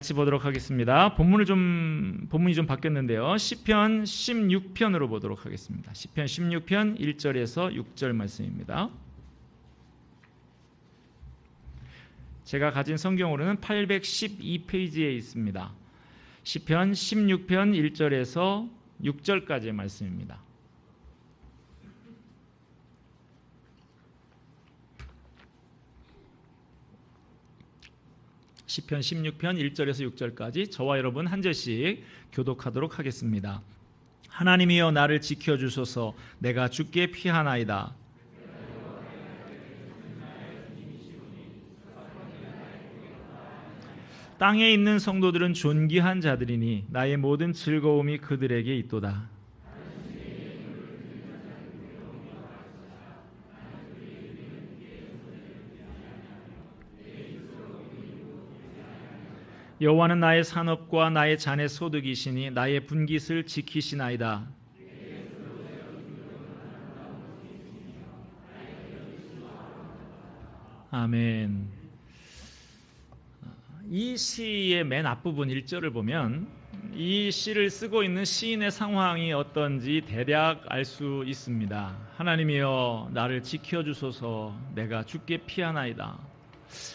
같이 보도록 하겠습니다. 본문이 좀 바뀌었는데요. 시편 16편으로 보도록 하겠습니다. 시편 16편 1절에서 6절 말씀입니다. 제가 가진 성경으로는 812페이지에 있습니다. 시편 16편 1절에서 6절까지의 말씀입니다. 시편 16편 1절에서 6절까지 저와 여러분 한 절씩 교독하도록 하겠습니다. 하나님이여 나를 지켜주소서. 내가 주께 피하나이다. 땅에 있는 성도들은 존귀한 자들이니 나의 모든 즐거움이 그들에게 있도다. 여호와는 나의 산업과 나의 잔의 소득이시니 나의 분깃을 지키시나이다. 아멘. 이 시의 맨 앞부분 1절을 보면 이 시를 쓰고 있는 시인의 상황이 어떤지 대략 알 수 있습니다. 하나님이여 나를 지켜주소서. 내가 주께 피하나이다.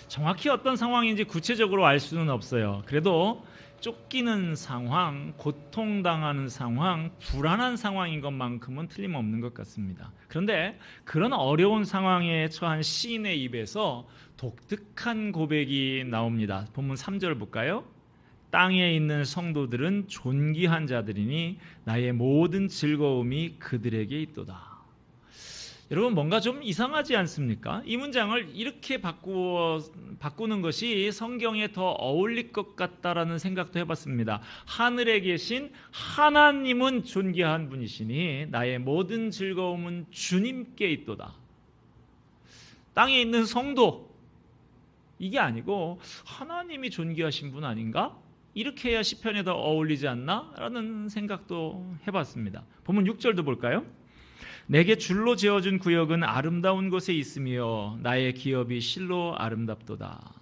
정확히 어떤 상황인지 구체적으로 알 수는 없어요. 그래도 쫓기는 상황, 고통당하는 상황, 불안한 상황인 것만큼은 틀림없는 것 같습니다. 그런데 그런 어려운 상황에 처한 시인의 입에서 독특한 고백이 나옵니다. 본문 3절 볼까요? 땅에 있는 성도들은 존귀한 자들이니 나의 모든 즐거움이 그들에게 있도다. 여러분 뭔가 좀 이상하지 않습니까? 이 문장을 이렇게 바꾸는 것이 성경에 더 어울릴 것 같다라는 생각도 해봤습니다. 하늘에 계신 하나님은 존귀한 분이시니 나의 모든 즐거움은 주님께 있도다. 땅에 있는 성도, 이게 아니고 하나님이 존귀하신 분 아닌가? 이렇게 해야 시편에 더 어울리지 않나? 라는 생각도 해봤습니다. 본문 6절도 볼까요? 내게 줄로 지어준 구역은 아름다운 곳에 있으며 나의 기업이 실로 아름답도다.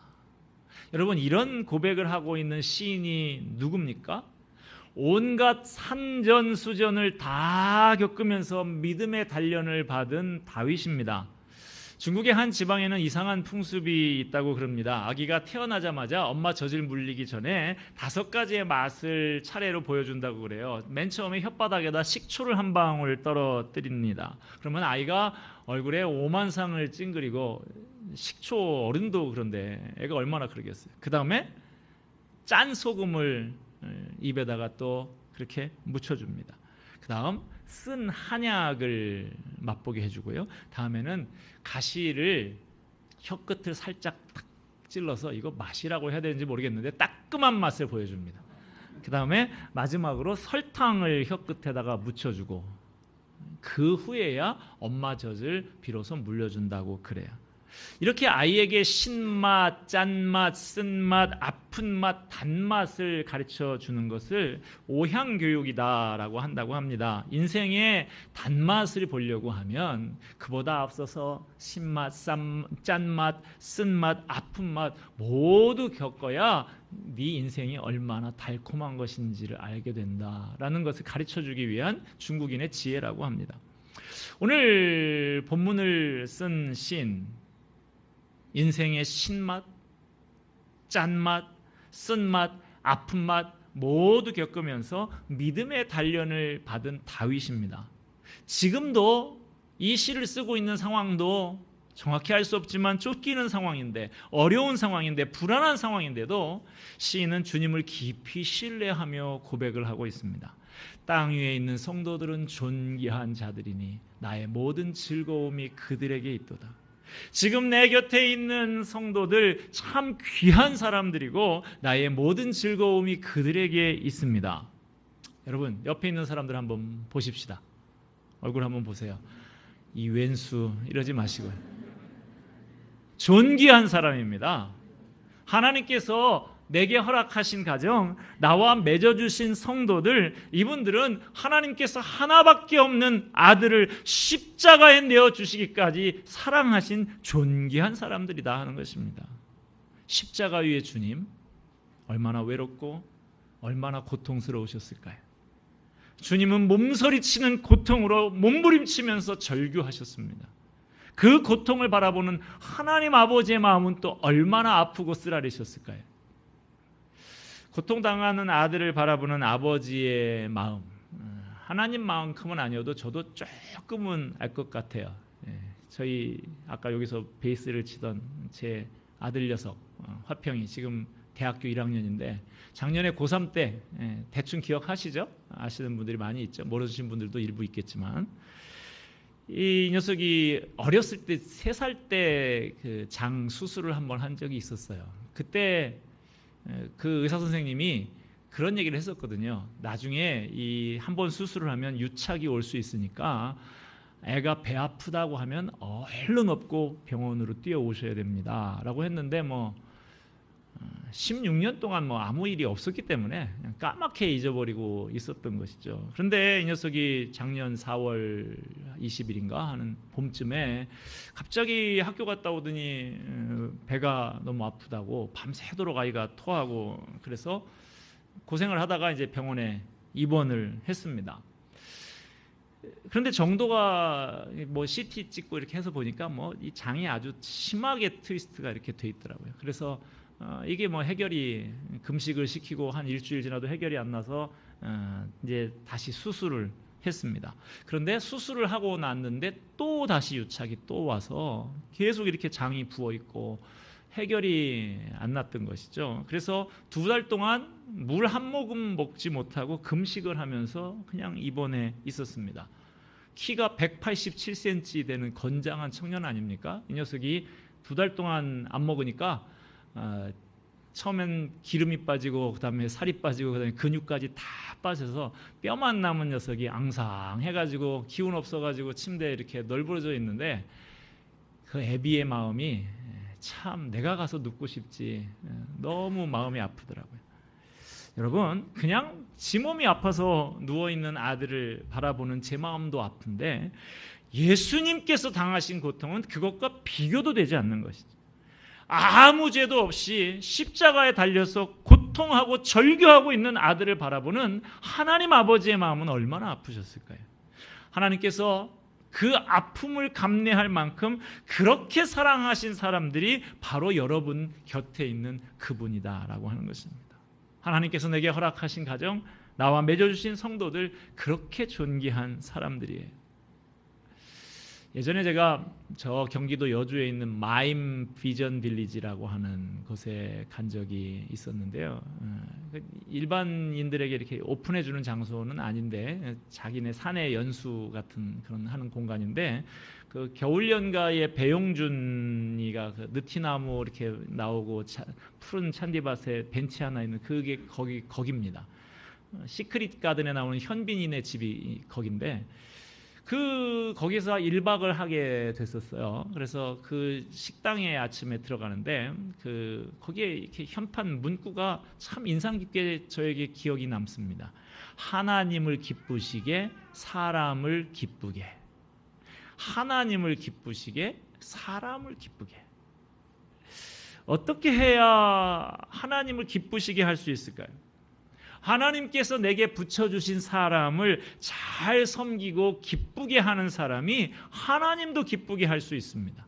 여러분 이런 고백을 하고 있는 시인이 누굽니까? 온갖 산전수전을 다 겪으면서 믿음의 단련을 받은 다윗입니다. 중국의 한 지방에는 이상한 풍습이 있다고 그럽니다. 아기가 태어나자마자 엄마 젖을 물리기 전에 5가지의 맛을 차례로 보여준다고 그래요. 맨 처음에 혓바닥에다 식초를 한 방울 떨어뜨립니다. 그러면 아이가 얼굴에 오만상을 찡그리고, 식초 어른도 그런데 애가 얼마나 그러겠어요. 그 다음에 짠 소금을 입에다가 또 그렇게 묻혀줍니다. 그 다음 쓴 한약을 맛보게 해주고요. 다음에는 가시를 혀끝을 살짝 탁 찔러서, 이거 맛이라고 해야 되는지 모르겠는데 따끔한 맛을 보여줍니다. 그 다음에 마지막으로 설탕을 혀끝에다가 묻혀주고, 그 후에야 엄마 젖을 비로소 물려준다고 그래요. 이렇게 아이에게 신맛, 짠맛, 쓴맛, 아픈 맛, 단맛을 가르쳐 주는 것을 오향교육이다라고 한다고 합니다. 인생의 단맛을 보려고 하면 그보다 앞서서 신맛, 짠맛, 쓴맛, 아픈 맛 모두 겪어야 네 인생이 얼마나 달콤한 것인지를 알게 된다라는 것을 가르쳐 주기 위한 중국인의 지혜라고 합니다. 오늘 본문을 쓴 시인, 인생의 신맛, 짠맛, 쓴맛, 아픈 맛 모두 겪으면서 믿음의 단련을 받은 다윗입니다. 지금도 이 시를 쓰고 있는 상황도 정확히 알 수 없지만 쫓기는 상황인데, 어려운 상황인데, 불안한 상황인데도 시인은 주님을 깊이 신뢰하며 고백을 하고 있습니다. 땅 위에 있는 성도들은 존귀한 자들이니 나의 모든 즐거움이 그들에게 있도다. 지금 내 곁에 있는 성도들 참 귀한 사람들이고 나의 모든 즐거움이 그들에게 있습니다. 여러분 옆에 있는 사람들 한번 보십시다. 얼굴 한번 보세요. 이 왼수 이러지 마시고요. 존귀한 사람입니다. 하나님께서 내게 허락하신 가정, 나와 맺어주신 성도들, 이분들은 하나님께서 하나밖에 없는 아들을 십자가에 내어주시기까지 사랑하신 존귀한 사람들이다 하는 것입니다. 십자가 위의 주님, 얼마나 외롭고 얼마나 고통스러우셨을까요? 주님은 몸서리치는 고통으로 몸부림치면서 절규하셨습니다. 그 고통을 바라보는 하나님 아버지의 마음은 또 얼마나 아프고 쓰라리셨을까요? 고통당하는 아들을 바라보는 아버지의 마음, 하나님만큼은 아니어도 저도 조금은 알 것 같아요. 저희 아까 여기서 베이스를 치던 제 아들 녀석 화평이 지금 대학교 1학년인데 작년에 고3 때 대충 기억하시죠? 아시는 분들이 많이 있죠. 모르시는 분들도 일부 있겠지만 이 녀석이 어렸을 때 3살 때 그 장 수술을 한번 한 적이 있었어요. 그때 그 의사 선생님이 그런 얘기를 했었거든요. 나중에 이 한 번 수술을 하면 유착이 올 수 있으니까 애가 배 아프다고 하면 얼른 업고 병원으로 뛰어오셔야 됩니다라고 했는데 16년 동안 아무 일이 없었기 때문에 그냥 까맣게 잊어버리고 있었던 것이죠. 그런데 이 녀석이 작년 4월 20일인가 하는 봄쯤에 갑자기 학교 갔다 오더니 배가 너무 아프다고 밤새도록 아이가 토하고 그래서 고생을 하다가 이제 병원에 입원을 했습니다. 그런데 정도가 CT 찍고 이렇게 해서 보니까 이 장이 아주 심하게 트위스트가 이렇게 돼 있더라고요. 그래서 이게 해결이 금식을 시키고 한 일주일 지나도 해결이 안 나서 이제 다시 수술을 했습니다. 그런데 수술을 하고 났는데 또 다시 유착이 또 와서 계속 이렇게 장이 부어 있고 해결이 안 났던 것이죠. 그래서 2달 동안 물 한 모금 먹지 못하고 금식을 하면서 그냥 입원해 있었습니다. 키가 187cm 되는 건장한 청년 아닙니까? 이 녀석이 2달 동안 안 먹으니까 처음엔 기름이 빠지고 그다음에 살이 빠지고 그다음에 근육까지 다 빠져서 뼈만 남은 녀석이 앙상해가지고 기운 없어가지고 침대에 이렇게 널브러져 있는데 그 애비의 마음이 참 내가 가서 눕고 싶지 너무 마음이 아프더라고요. 여러분 그냥 지 몸이 아파서 누워있는 아들을 바라보는 제 마음도 아픈데 예수님께서 당하신 고통은 그것과 비교도 되지 않는 것이죠. 아무 죄도 없이 십자가에 달려서 고통하고 절규하고 있는 아들을 바라보는 하나님 아버지의 마음은 얼마나 아프셨을까요? 하나님께서 그 아픔을 감내할 만큼 그렇게 사랑하신 사람들이 바로 여러분 곁에 있는 그분이다라고 하는 것입니다. 하나님께서 내게 허락하신 가정, 나와 맺어주신 성도들 그렇게 존귀한 사람들이에요. 예전에 제가 저 경기도 여주에 있는 마임 비전 빌리지라고 하는 곳에 간 적이 있었는데요. 일반인들에게 이렇게 오픈해 주는 장소는 아닌데 자기네 사내 연수 같은 그런 하는 공간인데 그 겨울 연가에 배용준이가 그 느티나무 이렇게 나오고 푸른 잔디밭에 벤치 하나 있는 그게 거기입니다. 시크릿 가든에 나오는 현빈이네 집이 거긴데 거기서 1박을 하게 됐었어요. 그래서 그 식당에 아침에 들어가는데 거기에 이렇게 현판 문구가 참 인상 깊게 저에게 기억이 남습니다. 하나님을 기쁘시게 사람을 기쁘게. 하나님을 기쁘시게 사람을 기쁘게. 어떻게 해야 하나님을 기쁘시게 할 수 있을까요? 하나님께서 내게 붙여주신 사람을 잘 섬기고 기쁘게 하는 사람이 하나님도 기쁘게 할 수 있습니다.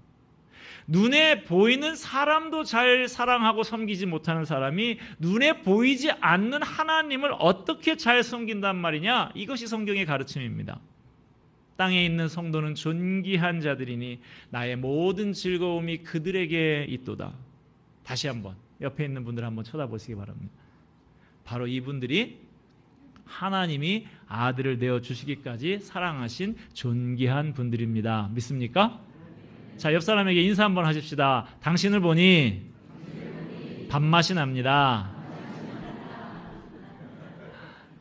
눈에 보이는 사람도 잘 사랑하고 섬기지 못하는 사람이 눈에 보이지 않는 하나님을 어떻게 잘 섬긴단 말이냐? 이것이 성경의 가르침입니다. 땅에 있는 성도는 존귀한 자들이니 나의 모든 즐거움이 그들에게 있도다. 다시 한번 옆에 있는 분들 한번 쳐다보시기 바랍니다. 바로 이분들이 하나님이 아들을 내어주시기까지 사랑하신 존귀한 분들입니다. 믿습니까? 자, 옆 사람에게 인사 한번 하십시다. 당신을 보니 밥맛이 납니다.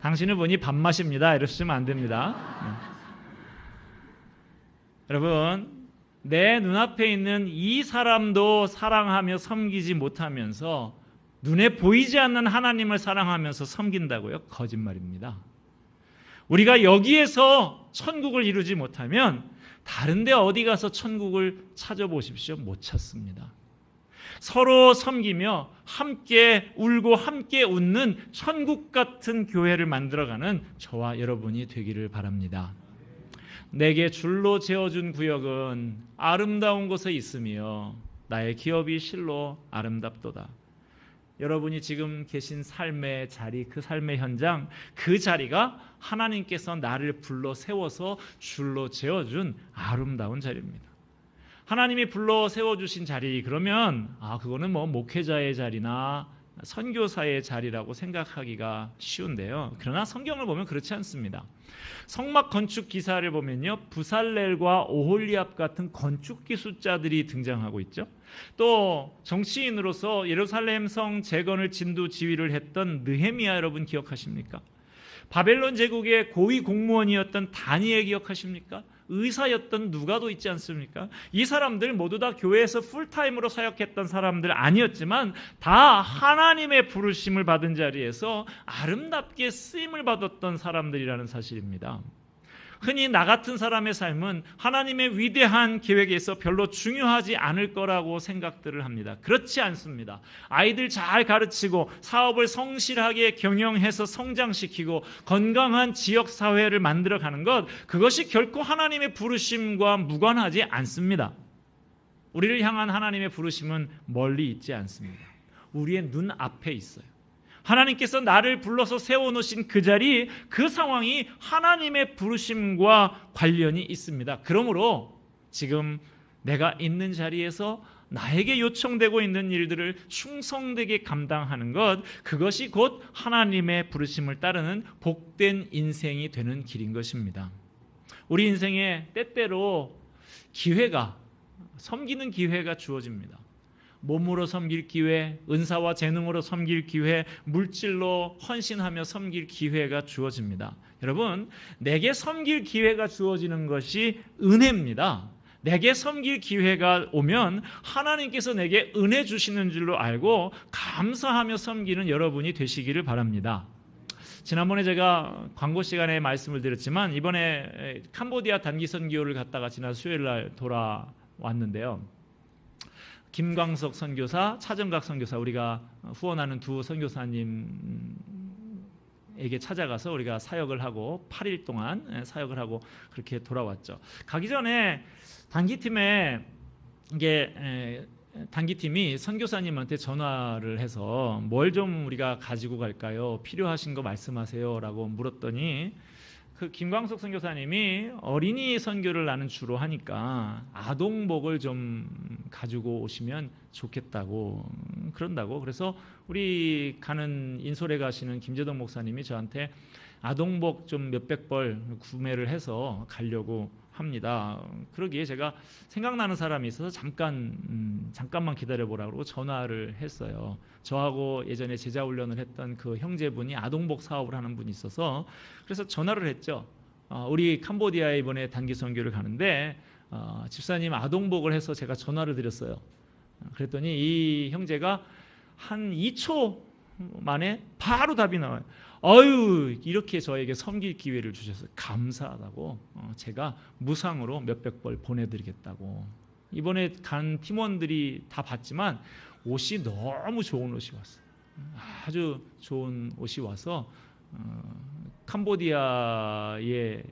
당신을 보니 밥맛입니다. 이러시면 안 됩니다. 여러분, 내 눈앞에 있는 이 사람도 사랑하며 섬기지 못하면서 눈에 보이지 않는 하나님을 사랑하면서 섬긴다고요? 거짓말입니다. 우리가 여기에서 천국을 이루지 못하면 다른 데 어디 가서 천국을 찾아보십시오. 못 찾습니다. 서로 섬기며 함께 울고 함께 웃는 천국 같은 교회를 만들어가는 저와 여러분이 되기를 바랍니다. 내게 줄로 재어준 구역은 아름다운 곳에 있으며 나의 기업이 실로 아름답도다. 여러분이 지금 계신 삶의 자리, 그 삶의 현장, 그 자리가 하나님께서 나를 불러 세워서 줄로 재어준 아름다운 자리입니다. 하나님이 불러 세워주신 자리, 그러면 그거는 뭐 목회자의 자리나 선교사의 자리라고 생각하기가 쉬운데요. 그러나 성경을 보면 그렇지 않습니다. 성막 건축 기사를 보면요, 부살렐과 오홀리압 같은 건축 기술자들이 등장하고 있죠. 또 정치인으로서 예루살렘 성 재건을 진두 지휘를 했던 느헤미야 여러분 기억하십니까? 바벨론 제국의 고위 공무원이었던 다니엘 기억하십니까? 의사였던 누가도 있지 않습니까? 이 사람들 모두 다 교회에서 풀타임으로 사역했던 사람들 아니었지만 다 하나님의 부르심을 받은 자리에서 아름답게 쓰임을 받았던 사람들이라는 사실입니다. 흔히 나 같은 사람의 삶은 하나님의 위대한 계획에서 별로 중요하지 않을 거라고 생각들을 합니다. 그렇지 않습니다. 아이들 잘 가르치고 사업을 성실하게 경영해서 성장시키고 건강한 지역사회를 만들어가는 것, 그것이 결코 하나님의 부르심과 무관하지 않습니다. 우리를 향한 하나님의 부르심은 멀리 있지 않습니다. 우리의 눈앞에 있어요. 하나님께서 나를 불러서 세워놓으신 그 자리, 그 상황이 하나님의 부르심과 관련이 있습니다. 그러므로 지금 내가 있는 자리에서 나에게 요청되고 있는 일들을 충성되게 감당하는 것, 그것이 곧 하나님의 부르심을 따르는 복된 인생이 되는 길인 것입니다. 우리 인생에 때때로 기회가, 섬기는 기회가 주어집니다. 몸으로 섬길 기회, 은사와 재능으로 섬길 기회, 물질로 헌신하며 섬길 기회가 주어집니다. 여러분, 내게 섬길 기회가 주어지는 것이 은혜입니다. 내게 섬길 기회가 오면 하나님께서 내게 은혜 주시는 줄로 알고 감사하며 섬기는 여러분이 되시기를 바랍니다. 지난번에 제가 광고 시간에 말씀을 드렸지만 이번에 캄보디아 단기 선교를 갔다가 지난 수요일 날 돌아왔는데요. 김광석 선교사, 차정각 선교사, 우리가 후원하는 두 선교사님에게 찾아가서 우리가 사역을 하고 8일 동안 사역을 하고 그렇게 돌아왔죠. 가기 전에 단기팀이 선교사님한테 전화를 해서 뭘 좀 우리가 가지고 갈까요? 필요하신 거 말씀하세요라고 물었더니 그 김광석 선교사님이 어린이 선교를 나는 주로 하니까 아동복을 좀 가지고 오시면 좋겠다고 그런다고. 그래서 우리 가는 인솔에 가시는 김재동 목사님이 저한테 아동복 좀 몇백 벌 구매를 해서 가려고 합니다. 그러기에 제가 생각나는 사람이 있어서 잠깐만 기다려보라고 그러고 전화를 했어요. 저하고 예전에 제자훈련을 했던 그 형제분이 아동복 사업을 하는 분이 있어서 그래서 전화를 했죠. 우리 캄보디아에 이번에 단기 선교를 가는데 집사님 아동복을 해서 제가 전화를 드렸어요. 그랬더니 이 형제가 한 2초 만에 바로 답이 나와요. 이렇게 저에게 섬길 기회를 주셔서 감사하다고 제가 무상으로 몇백 벌 보내드리겠다고. 이번에 간 팀원들이 다 봤지만 옷이 너무 좋은 옷이 왔어요. 아주 좋은 옷이 와서 캄보디아에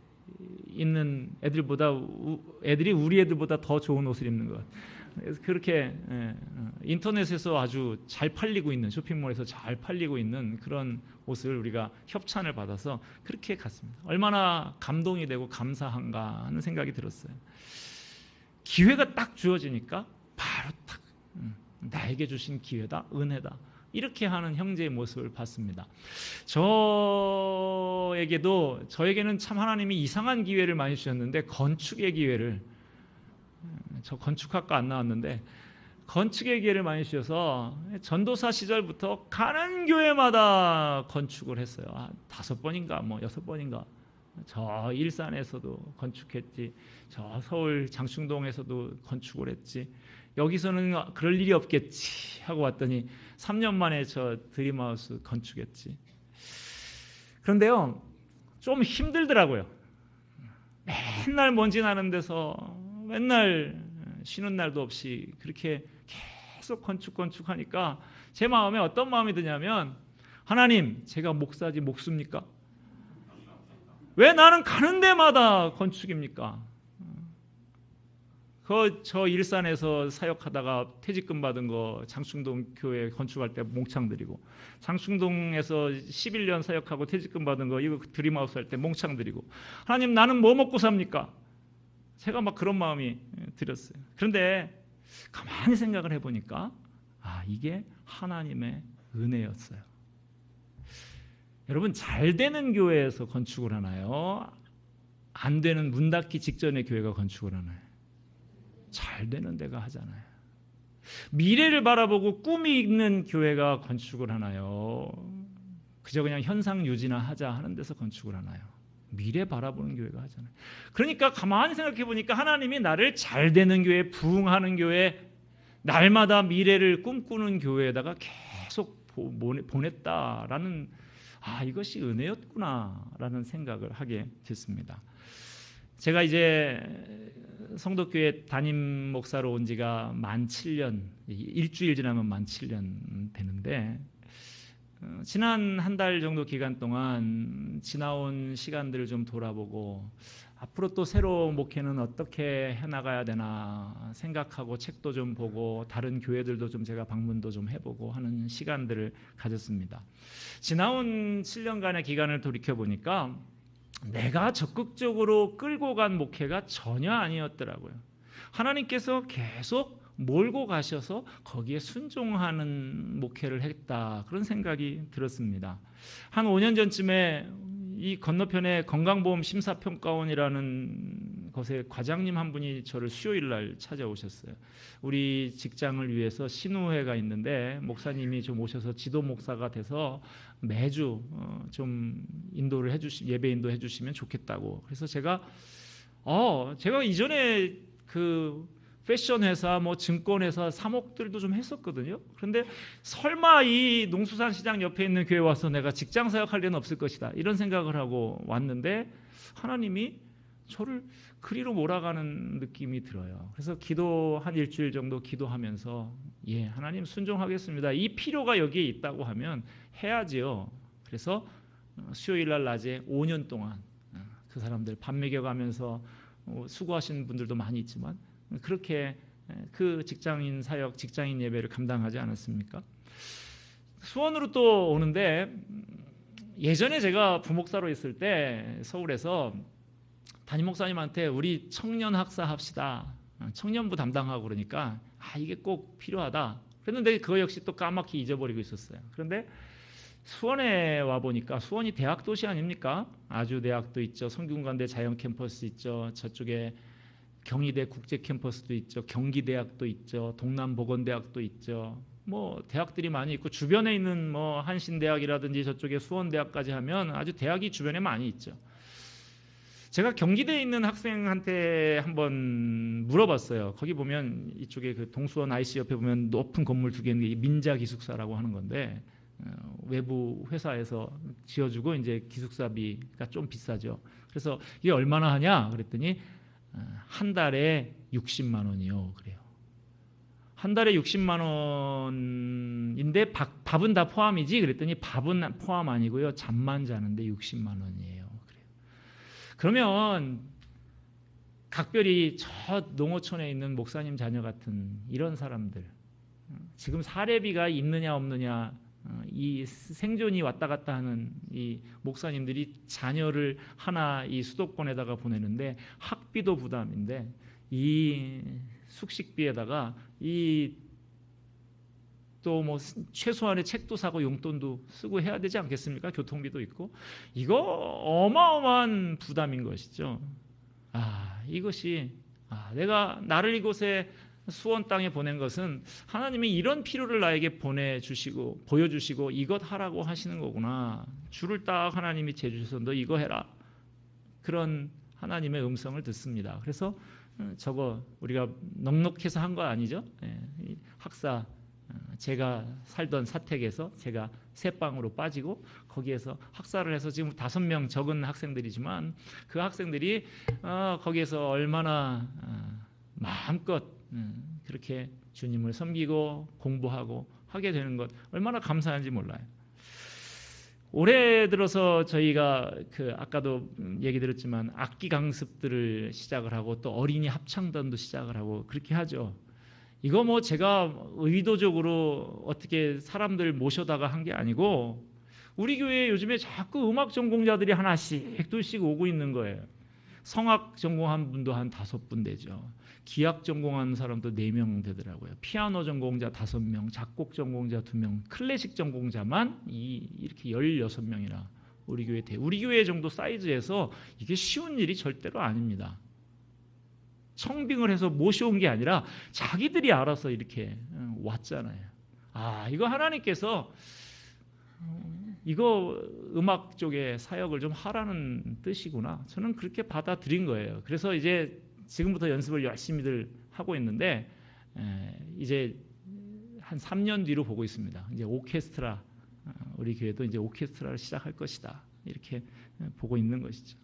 있는 애들이 우리 애들보다 더 좋은 옷을 입는 것 같아요. 그렇게 인터넷에서 아주 잘 팔리고 있는, 쇼핑몰에서 잘 팔리고 있는 그런 옷을 우리가 협찬을 받아서 그렇게 갔습니다. 얼마나 감동이 되고 감사한가 하는 생각이 들었어요. 기회가 딱 주어지니까 바로 딱 나에게 주신 기회다, 은혜다, 이렇게 하는 형제의 모습을 봤습니다. 저에게는 참 하나님이 이상한 기회를 많이 주셨는데, 건축의 기회를, 저 건축학과 안 나왔는데 건축의 기회를 많이 주셔서 전도사 시절부터 가는 교회마다 건축을 했어요. 5번인가 6번인가. 저 일산에서도 건축했지, 저 서울 장충동에서도 건축을 했지, 여기서는 그럴 일이 없겠지 하고 왔더니 3년 만에 저 드림하우스 건축했지. 그런데요, 좀 힘들더라고요. 맨날 먼지 나는 데서 맨날 쉬는 날도 없이 그렇게 계속 건축하니까 제 마음에 어떤 마음이 드냐면, 하나님, 제가 목사지 목수입니까? 왜 나는 가는 데마다 건축입니까? 저 일산에서 사역하다가 퇴직금 받은 거 장충동 교회 건축할 때 몽창 드리고, 장충동에서 11년 사역하고 퇴직금 받은 거 이거 드림하우스 할 때 몽창 드리고, 하나님, 나는 뭐 먹고 삽니까? 제가 막 그런 마음이 들었어요. 그런데 가만히 생각을 해보니까 이게 하나님의 은혜였어요. 여러분, 잘 되는 교회에서 건축을 하나요? 안 되는, 문 닫기 직전에 교회가 건축을 하나요? 잘 되는 데가 하잖아요. 미래를 바라보고 꿈이 있는 교회가 건축을 하나요? 그저 그냥 현상 유지나 하자 하는 데서 건축을 하나요? 미래 바라보는 교회가 하잖아요. 그러니까 가만히 생각해 보니까 하나님이 나를 잘 되는 교회, 부흥하는 교회, 날마다 미래를 꿈꾸는 교회에다가 계속 보냈다라는, 이것이 은혜였구나라는 생각을 하게 됐습니다. 제가 이제 성도교회 담임 목사로 온 지가 만 7년, 일주일 지나면 만 7년 되는데, 지난 한 달 정도 기간 동안 지나온 시간들을 좀 돌아보고 앞으로 또 새로 목회는 어떻게 해나가야 되나 생각하고 책도 좀 보고 다른 교회들도 좀 제가 방문도 좀 해보고 하는 시간들을 가졌습니다. 지나온 7년간의 기간을 돌이켜보니까 내가 적극적으로 끌고 간 목회가 전혀 아니었더라고요. 하나님께서 계속 몰고 가셔서 거기에 순종하는 목회를 했다, 그런 생각이 들었습니다. 한 5년 전쯤에 이 건너편에 건강보험 심사평가원이라는 곳에 과장님 한 분이 저를 수요일 날 찾아오셨어요. 우리 직장을 위해서 신우회가 있는데 목사님이 좀 오셔서 지도 목사가 돼서 매주 좀 인도를 예배 인도 해주시면 좋겠다고. 그래서 제가 이전에 그 패션 회사, 증권 회사 사목들도 좀 했었거든요. 그런데 설마 이 농수산 시장 옆에 있는 교회 와서 내가 직장 사역할 일은 없을 것이다, 이런 생각을 하고 왔는데 하나님이 저를 그리로 몰아가는 느낌이 들어요. 그래서 기도 한 일주일 정도 기도하면서 하나님 순종하겠습니다. 이 필요가 여기에 있다고 하면 해야지요. 그래서 수요일 날 낮에 5년 동안 그 사람들 밥 먹여가면서 수고하시는 분들도 많이 있지만 그렇게 그 직장인 사역, 직장인 예배를 감당하지 않았습니까? 수원으로 또 오는데, 예전에 제가 부목사로 있을 때 서울에서 담임 목사님한테 우리 청년 학사 합시다, 청년부 담당하고 그러니까 이게 꼭 필요하다 그랬는데 그거 역시 또 까맣게 잊어버리고 있었어요. 그런데 수원에 와 보니까, 수원이 대학 도시 아닙니까? 아주대학도 있죠, 성균관대 자연 캠퍼스 있죠, 저쪽에 경희대 국제 캠퍼스도 있죠, 경기대학도 있죠, 동남보건대학도 있죠. 대학들이 많이 있고 주변에 있는 한신대학이라든지 저쪽에 수원대학까지 하면 아주 대학이 주변에 많이 있죠. 제가 경기대에 있는 학생한테 한번 물어봤어요. 거기 보면 이쪽에 그 동수원 IC 옆에 보면 높은 건물 두 개 있는 게 민자기숙사라고 하는 건데, 외부 회사에서 지어주고 이제 기숙사비가 좀 비싸죠. 그래서 이게 얼마나 하냐 그랬더니 한 달에 60만 원이요. 그래요. 한 달에 60만 원인데 밥은 다 포함이지? 그랬더니 밥은 포함 아니고요, 잠만 자는데 60만 원이에요. 그래요. 그러면 각별히 저 농어촌에 있는 목사님 자녀 같은 이런 사람들, 지금 사례비가 있느냐 없느냐, 이 생존이 왔다 갔다 하는 이 목사님들이 자녀를 하나 이 수도권에다가 보내는데 학비도 부담인데 이 숙식비에다가 이 또 최소한의 책도 사고 용돈도 쓰고 해야 되지 않겠습니까? 교통비도 있고. 이거 어마어마한 부담인 것이죠. 이것이 내가 나를 이곳에 수원 땅에 보낸 것은 하나님이 이런 필요를 나에게 보내주시고 보여주시고 이것 하라고 하시는 거구나. 줄을 딱 하나님이 재주셔서 너 이거 해라, 그런 하나님의 음성을 듣습니다. 그래서 저거 우리가 넉넉해서 한 거 아니죠? 학사, 제가 살던 사택에서 제가 새 방으로 빠지고 거기에서 학사를 해서 지금 5명 적은 학생들이지만 그 학생들이 거기에서 얼마나 마음껏 그렇게 주님을 섬기고 공부하고 하게 되는 것 얼마나 감사한지 몰라요. 올해 들어서 저희가 아까도 얘기 드렸지만 악기 강습들을 시작을 하고 또 어린이 합창단도 시작을 하고 그렇게 하죠. 이거 뭐 제가 의도적으로 어떻게 사람들 모셔다가 한 게 아니고 우리 교회에 요즘에 자꾸 음악 전공자들이 하나씩 둘씩 오고 있는 거예요. 성악 전공한 분도 한 5분 되죠. 기악 전공한 사람도 4명 되더라고요. 피아노 전공자 5명, 작곡 전공자 2명, 클래식 전공자만 이렇게 16명이나 우리 교회 우리 교회 정도 사이즈에서 이게 쉬운 일이 절대로 아닙니다. 청빙을 해서 모셔온 게 아니라 자기들이 알아서 이렇게 왔잖아요. 이거 하나님께서 이거 음악 쪽에 사역을 좀 하라는 뜻이구나. 저는 그렇게 받아들인 거예요. 그래서 이제 지금부터 연습을 열심히들 하고 있는데 이제 한 3년 뒤로 보고 있습니다. 이제 오케스트라, 우리 교회도 이제 오케스트라를 시작할 것이다. 이렇게 보고 있는 것이죠.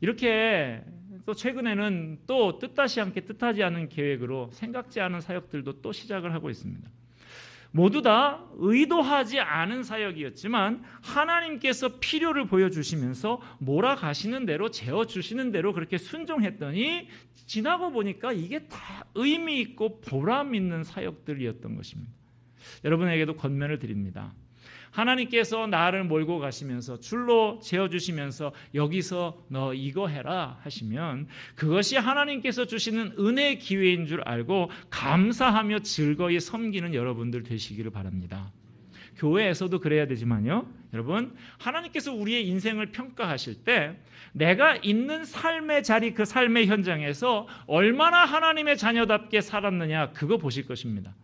이렇게 또 최근에는 또 뜻하지 않은 계획으로 생각지 않은 사역들도 또 시작을 하고 있습니다. 모두 다 의도하지 않은 사역이었지만 하나님께서 필요를 보여주시면서 몰아가시는 대로 재어주시는 대로 그렇게 순종했더니 지나고 보니까 이게 다 의미 있고 보람 있는 사역들이었던 것입니다. 여러분에게도 권면을 드립니다. 하나님께서 나를 몰고 가시면서 줄로 재어주시면서 여기서 너 이거 해라 하시면 그것이 하나님께서 주시는 은혜의 기회인 줄 알고 감사하며 즐거이 섬기는 여러분들 되시기를 바랍니다. 교회에서도 그래야 되지만요. 여러분, 하나님께서 우리의 인생을 평가하실 때 내가 있는 삶의 자리, 그 삶의 현장에서 얼마나 하나님의 자녀답게 살았느냐 그거 보실 것입니다.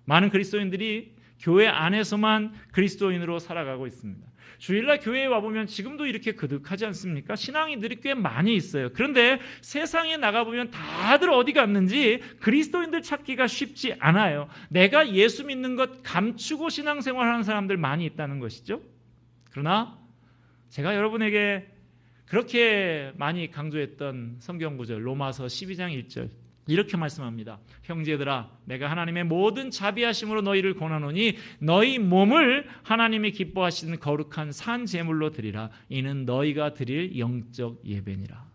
많은 그리스도인들이 교회 안에서만 그리스도인으로 살아가고 있습니다. 주일날 교회에 와보면 지금도 이렇게 그득하지 않습니까? 신앙인들이 꽤 많이 있어요. 그런데 세상에 나가보면 다들 어디 갔는지 그리스도인들 찾기가 쉽지 않아요. 내가 예수 믿는 것 감추고 신앙생활하는 사람들 많이 있다는 것이죠. 그러나 제가 여러분에게 그렇게 많이 강조했던 성경구절 로마서 12장 1절 이렇게 말씀합니다. 형제들아, 내가 하나님의 모든 자비하심으로 너희를 권하노니 너희 몸을 하나님이 기뻐하시는 거룩한 산 제물로 드리라. 이는 너희가 드릴 영적 예배니라.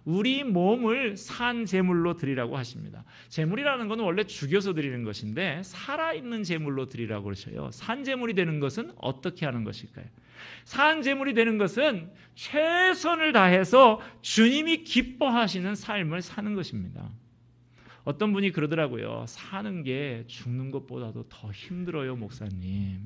우리 몸을 산 제물로 드리라고 하십니다. 제물이라는 것은 원래 죽여서 드리는 것인데 살아있는 제물로 드리라고 그러셔요. 산 제물이 되는 것은 어떻게 하는 것일까요? 산 제물이 되는 것은 최선을 다해서 주님이 기뻐하시는 삶을 사는 것입니다. 어떤 분이 그러더라고요. 사는 게 죽는 것보다도 더 힘들어요, 목사님.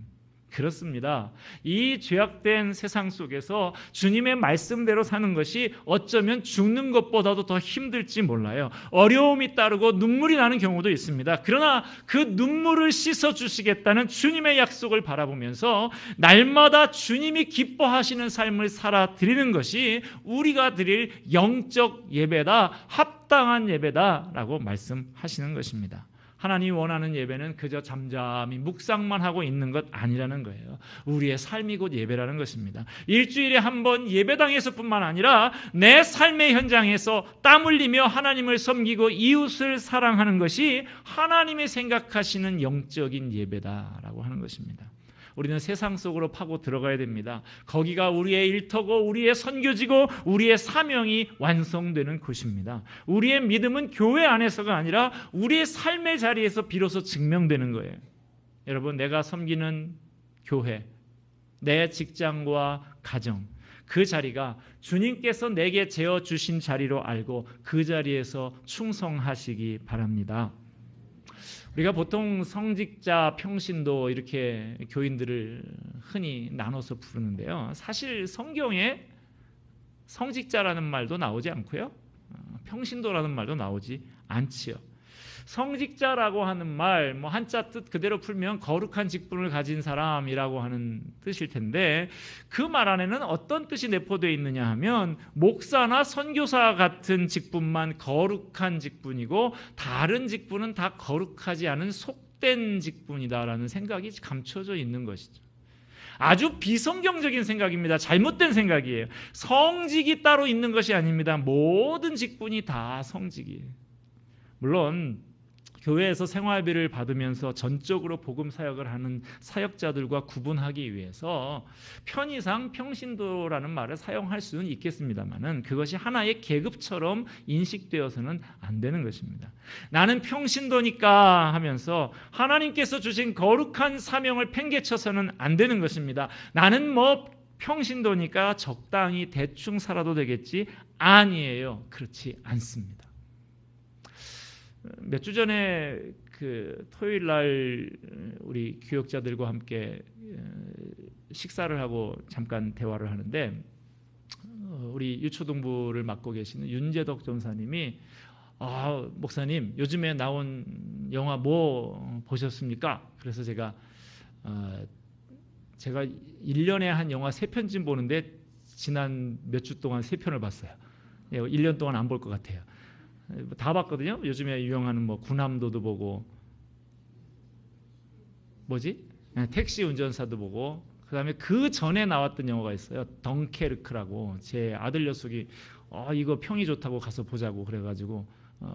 그렇습니다. 이 죄악된 세상 속에서 주님의 말씀대로 사는 것이 어쩌면 죽는 것보다도 더 힘들지 몰라요. 어려움이 따르고 눈물이 나는 경우도 있습니다. 그러나 그 눈물을 씻어주시겠다는 주님의 약속을 바라보면서 날마다 주님이 기뻐하시는 삶을 살아드리는 것이 우리가 드릴 영적 예배다, 합당한 예배다라고 말씀하시는 것입니다. 하나님이 원하는 예배는 그저 잠잠히 묵상만 하고 있는 것 아니라는 거예요. 우리의 삶이 곧 예배라는 것입니다. 일주일에 한 번 예배당에서뿐만 아니라 내 삶의 현장에서 땀 흘리며 하나님을 섬기고 이웃을 사랑하는 것이 하나님이 생각하시는 영적인 예배다라고 하는 것입니다. 우리는 세상 속으로 파고 들어가야 됩니다. 거기가 우리의 일터고 우리의 선교지고 우리의 사명이 완성되는 곳입니다. 우리의 믿음은 교회 안에서가 아니라 우리의 삶의 자리에서 비로소 증명되는 거예요. 여러분, 내가 섬기는 교회, 내 직장과 가정, 그 자리가 주님께서 내게 재어주신 자리로 알고 그 자리에서 충성하시기 바랍니다. 우리가 보통 성직자, 평신도 이렇게 교인들을 흔히 나눠서 부르는데요. 사실 성경에 성직자라는 말도 나오지 않고요. 평신도라는 말도 나오지 않지요. 성직자라고 하는 말, 한자 뜻 그대로 풀면 거룩한 직분을 가진 사람이라고 하는 뜻일 텐데 그 말 안에는 어떤 뜻이 내포되어 있느냐 하면 목사나 선교사 같은 직분만 거룩한 직분이고 다른 직분은 다 거룩하지 않은 속된 직분이다라는 생각이 감춰져 있는 것이죠. 아주 비성경적인 생각입니다. 잘못된 생각이에요. 성직이 따로 있는 것이 아닙니다. 모든 직분이 다 성직이에요. 물론 교회에서 생활비를 받으면서 전적으로 복음 사역을 하는 사역자들과 구분하기 위해서 편의상 평신도라는 말을 사용할 수는 있겠습니다만은 그것이 하나의 계급처럼 인식되어서는 안 되는 것입니다. 나는 평신도니까 하면서 하나님께서 주신 거룩한 사명을 팽개쳐서는 안 되는 것입니다. 나는 평신도니까 적당히 대충 살아도 되겠지? 아니에요. 그렇지 않습니다. 몇 주 전에 토요일 날 우리 교역자들과 함께 식사를 하고 잠깐 대화를 하는데 우리 유초동부를 맡고 계시는 윤재덕 전사님이 목사님 요즘에 나온 영화 뭐 보셨습니까? 그래서 제가 1년에 한 영화 3편쯤 보는데 지난 몇 주 동안 3편을 봤어요. 1년 동안 안 볼 것 같아요. 다 봤거든요. 요즘에 유행하는 군함도도 보고 택시 운전사도 보고 그다음에 그 전에 나왔던 영화가 있어요. 덩케르크라고. 제 아들 녀석이 이거 평이 좋다고 가서 보자고 그래가지고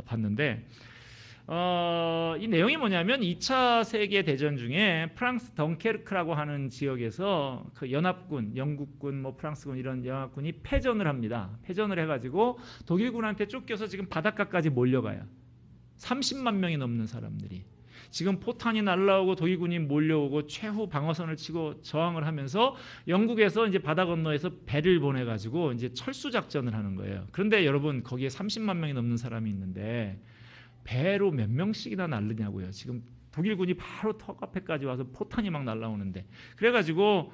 봤는데 이 내용이 뭐냐면 2차 세계 대전 중에 프랑스 덩케르크라고 하는 지역에서 그 연합군, 영국군, 프랑스군 이런 연합군이 패전을 합니다. 패전을 해가지고 독일군한테 쫓겨서 지금 바닷가까지 몰려가요. 30만 명이 넘는 사람들이 지금 포탄이 날라오고 독일군이 몰려오고 최후 방어선을 치고 저항을 하면서 영국에서 이제 바다 건너에서 배를 보내가지고 이제 철수 작전을 하는 거예요. 그런데 여러분 거기에 30만 명이 넘는 사람이 있는데 배로 몇 명씩이나 날르냐고요. 지금 독일군이 바로 턱 앞에까지 와서 포탄이 막 날라오는데 그래가지고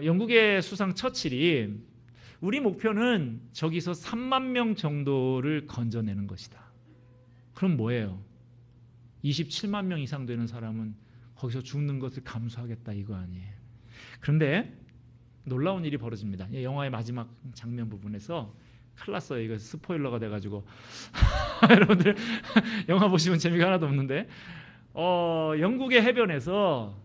영국의 수상 처칠이 우리 목표는 저기서 3만 명 정도를 건져내는 것이다. 그럼 뭐예요? 27만 명 이상 되는 사람은 거기서 죽는 것을 감수하겠다 이거 아니에요. 그런데 놀라운 일이 벌어집니다. 영화의 마지막 장면 부분에서 큰일 났어요. 이거 스포일러가 돼가지고 여러분들 영화 보시면 재미가 하나도 없는데 영국의 해변에서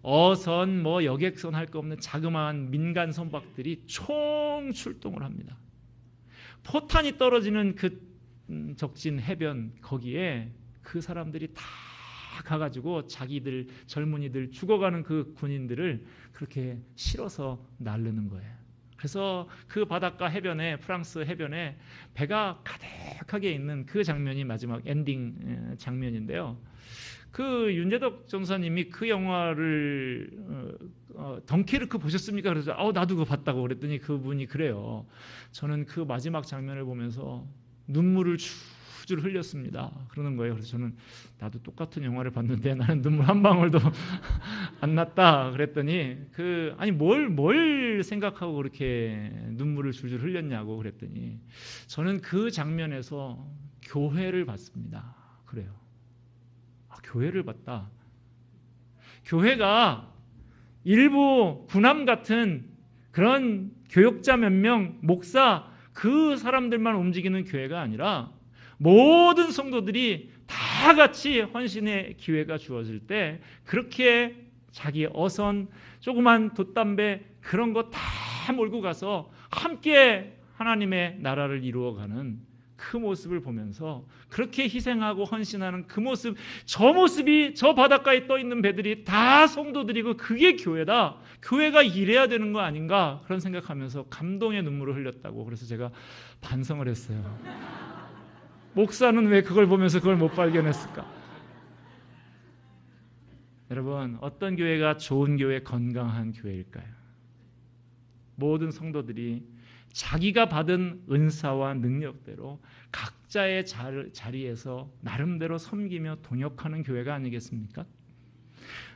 어선 여객선 할 거 없는 자그마한 민간 선박들이 총 출동을 합니다. 포탄이 떨어지는 그 적진 해변 거기에 그 사람들이 다 가가지고 자기들 젊은이들 죽어가는 그 군인들을 그렇게 실어서 나르는 거예요. 그래서 그 바닷가 해변에 프랑스 해변에 배가 가득하게 있는 그 장면이 마지막 엔딩 장면인데요. 그 윤재덕 전사님이 그 영화를 덩케르크 보셨습니까? 그래서 나도 그거 봤다고 그랬더니 그분이 그래요. 저는 그 마지막 장면을 보면서 눈물을 줄줄 흘렸습니다. 그러는 거예요. 그래서 저는 나도 똑같은 영화를 봤는데 나는 눈물 한 방울도 안 났다 그랬더니 뭘 생각하고 그렇게 눈물을 줄줄 흘렸냐고 그랬더니 저는 그 장면에서 교회를 봤습니다. 그래요. 교회를 봤다. 교회가 일부 군함 같은 그런 교역자 몇 명, 목사 그 사람들만 움직이는 교회가 아니라 모든 성도들이 다 같이 헌신의 기회가 주어질 때 그렇게 자기 어선, 조그만 돛담배 그런 거 다 몰고 가서 함께 하나님의 나라를 이루어가는 그 모습을 보면서 그렇게 희생하고 헌신하는 그 모습, 저 모습이 저 바닷가에 떠 있는 배들이 다 성도들이고 그게 교회다. 교회가 이래야 되는 거 아닌가 그런 생각하면서 감동의 눈물을 흘렸다고. 그래서 제가 반성을 했어요. 목사는 왜 그걸 보면서 그걸 못 발견했을까? 여러분, 어떤 교회가 좋은 교회, 건강한 교회일까요? 모든 성도들이 자기가 받은 은사와 능력대로 각자의 자리에서 나름대로 섬기며 동역하는 교회가 아니겠습니까?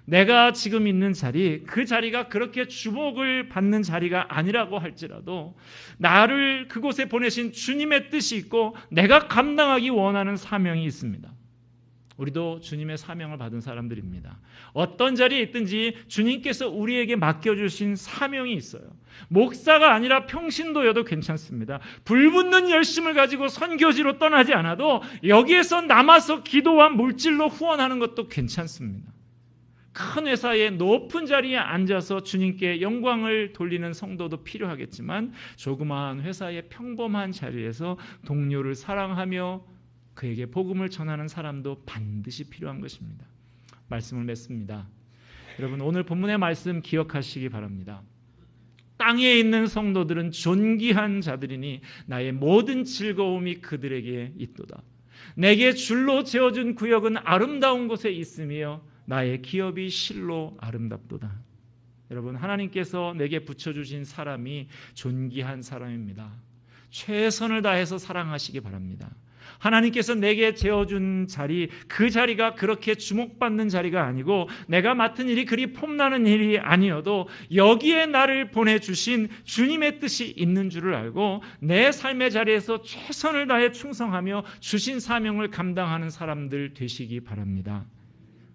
내가 지금 있는 자리, 그 자리가 그렇게 주목을 받는 자리가 아니라고 할지라도 나를 그곳에 보내신 주님의 뜻이 있고 내가 감당하기 원하는 사명이 있습니다. 우리도 주님의 사명을 받은 사람들입니다. 어떤 자리에 있든지 주님께서 우리에게 맡겨주신 사명이 있어요. 목사가 아니라 평신도여도 괜찮습니다. 불붙는 열심을 가지고 선교지로 떠나지 않아도 여기에서 남아서 기도와 물질로 후원하는 것도 괜찮습니다. 큰 회사의 높은 자리에 앉아서 주님께 영광을 돌리는 성도도 필요하겠지만 조그마한 회사의 평범한 자리에서 동료를 사랑하며 그에게 복음을 전하는 사람도 반드시 필요한 것입니다. 말씀을 맺습니다. 여러분, 오늘 본문의 말씀 기억하시기 바랍니다. 땅에 있는 성도들은 존귀한 자들이니 나의 모든 즐거움이 그들에게 있도다. 내게 줄로 재어준 구역은 아름다운 곳에 있으며 나의 기업이 실로 아름답도다. 여러분, 하나님께서 내게 붙여주신 사람이 존귀한 사람입니다. 최선을 다해서 사랑하시기 바랍니다. 하나님께서 내게 재어준 자리, 그 자리가 그렇게 주목받는 자리가 아니고 내가 맡은 일이 그리 폼나는 일이 아니어도 여기에 나를 보내주신 주님의 뜻이 있는 줄을 알고 내 삶의 자리에서 최선을 다해 충성하며 주신 사명을 감당하는 사람들 되시기 바랍니다.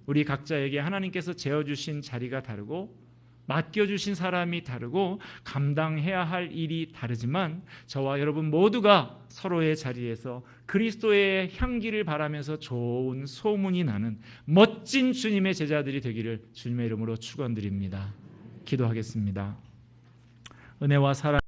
우리 각자에게 하나님께서 재어주신 자리가 다르고 맡겨주신 사람이 다르고 감당해야 할 일이 다르지만 저와 여러분 모두가 서로의 자리에서 그리스도의 향기를 바라면서 좋은 소문이 나는 멋진 주님의 제자들이 되기를 주님의 이름으로 축원드립니다. 기도하겠습니다. 은혜와 사랑